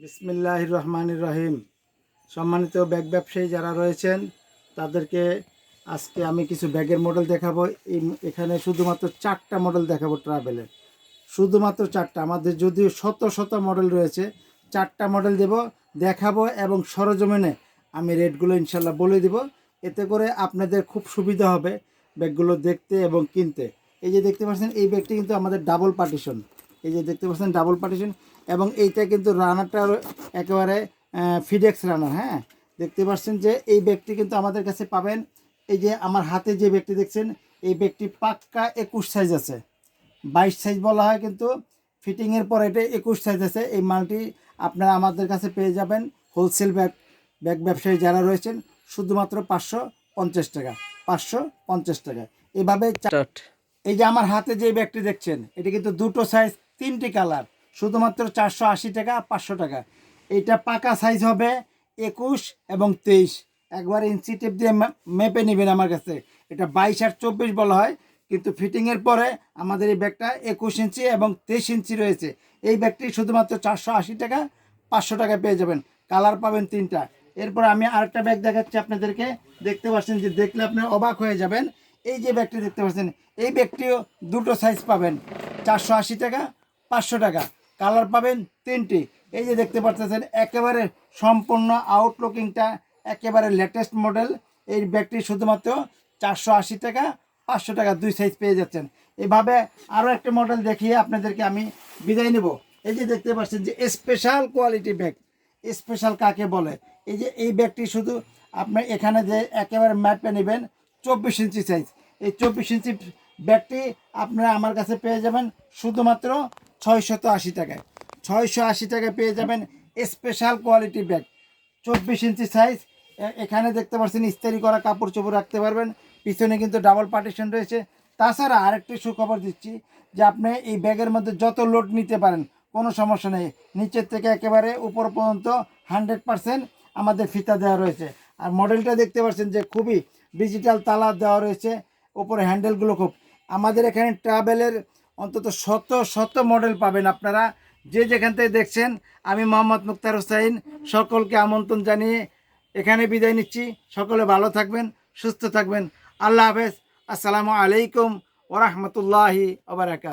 বিসমিল্লাহির রহমানির রহিম। সম্মানিত ব্যাগ ব্যবসায়ী যারা রয়েছেন তাদেরকে আজকে আমি কিছু ব্যাগের মডেল দেখাবো। এখানে শুধুমাত্র 4টা মডেল দেখাবো ট্রাভেলের, শুধুমাত্র 4টা। আমাদের যদিও শত শত মডেল রয়েছে, 4টা মডেল দেখাবো এবং সরজমিনে আমি রেটগুলো ইনশাল্লাহ বলে দিব। এতে করে আপনাদের খুব সুবিধা হবে ব্যাগগুলো দেখতে এবং কিনতে। এই যে দেখতে পাচ্ছেন, এই ব্যাগটি কিন্তু আমাদের ডাবল পার্টিশন। এই যে দেখতে পাচ্ছেন ডাবল পার্টিশন, এবং এইটা কিন্তু রানারটা একেবারে ফিডেক্স রানার। হ্যাঁ, দেখতে পাচ্ছেন যে এই ব্যাগটি কিন্তু আমাদের কাছে পাবেন। এই যে আমার হাতে যে ব্যাগটি দেখছেন, এই ব্যাগটি পাক্কা 21 সাইজ আছে, 22 সাইজ বলা হয়, কিন্তু ফিটিংয়ের পর এটা 21 সাইজ আছে। এই মালটি আপনারা আমাদের কাছে পেয়ে যাবেন হোলসেল ব্যাগ ব্যবসায়ী যারা রয়েছেন শুধুমাত্র 550 টাকা, 550 টাকা এভাবে। এই যে আমার হাতে যে ব্যাগটি দেখছেন, এটা কিন্তু দুটো সাইজ, 3টি কালার, শুধুমাত্র 480 টাকা, 500 টাকা। এইটা পাকা সাইজ হবে 21 এবং 23, একবার ইঞ্চি টেপ দিয়ে মেপে নেবেন আমার কাছে। এটা 22 আর 24 বলা হয়, কিন্তু ফিটিংয়ের পরে আমাদের এই ব্যাগটা 21 ইঞ্চি এবং 23 ইঞ্চি রয়েছে। এই ব্যাগটি শুধুমাত্র 480 টাকা, 500 টাকা পেয়ে যাবেন। কালার পাবেন 3টা। এরপর আমি আরেকটা ব্যাগ দেখাচ্ছি আপনাদেরকে। দেখতে পাচ্ছেন যে দেখলে আপনি অবাক হয়ে যাবেন। এই যে ব্যাগটি দেখতে পাচ্ছেন, এই ব্যাগটিও দুটো সাইজ পাবেন, 480 টাকা, 500 টাকা। কালার পাবেন 3টি। এই যে দেখতে পাচ্ছেন একেবারে সম্পূর্ণ আউটলুকিংটা একেবারে লেটেস্ট মডেল। এই ব্যাগটি শুধুমাত্র 480 টাকা, 500 টাকা, 2 সাইজ পেয়ে যাচ্ছেন। এভাবে আরও একটা মডেল দেখিয়ে আপনাদেরকে আমি বিদায় নেব। এই যে দেখতে পাচ্ছেন যে স্পেশাল কোয়ালিটি ব্যাগ। স্পেশাল কাকে বলে? এই যে এই ব্যাগটি শুধু আপনি এখানে যে একেবারে ম্যাপে নেবেন 24 ইঞ্চি সাইজ। এই 24 ইঞ্চি ব্যাগটি আপনারা আমার কাছে পেয়ে যাবেন শুধুমাত্র 680 টাকায়। 680 টাকায় পেয়ে যাবেন স্পেশাল কোয়ালিটি ব্যাগ, 24 ইঞ্চি সাইজ। এখানে দেখতে পাচ্ছেন ইস্ত্রি করা কাপড় চোপড় রাখতে পারবেন। পিছনে কিন্তু ডাবল পার্টিশন রয়েছে। তাছাড়া আরেকটি সুখবর দিচ্ছি যে আপনি এই ব্যাগের মধ্যে যত লোড নিতে পারেন, কোনো সমস্যা নেই। নিচের থেকে একেবারে উপর পর্যন্ত 100% আমাদের ফিতা দেওয়া রয়েছে। আর মডেলটা দেখতে পাচ্ছেন যে খুবই ডিজিটাল তালা দেওয়া রয়েছে, উপরে হ্যান্ডেলগুলো খুব। আমাদের এখানে ট্রাভেলের অন্তত শত শত মডেল পাবেন আপনারা, যে যেখান থেকে দেখছেন। আমি মোহাম্মদ মুক্তার হোসাইন সকলকে আমন্ত্রণ জানিয়ে এখানে বিদায় নিচ্ছি। সকলে ভালো থাকবেন, সুস্থ থাকবেন। আল্লাহ হাফেজ। আসসালামু আলাইকুম ওরহমতুল্লাহি ওয়া বারাকাতুহু।